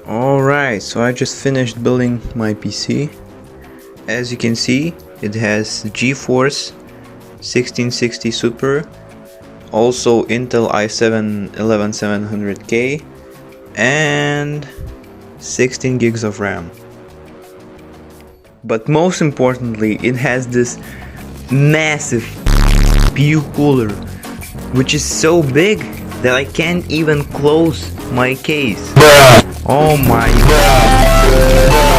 Alright, so I just finished building my PC. As you can see, it has GeForce 1660 Super, also Intel i7 11700K, and 16 gigs of RAM. But most importantly, it has this massive CPU cooler, which is so big that I can't even close my case. Oh my god.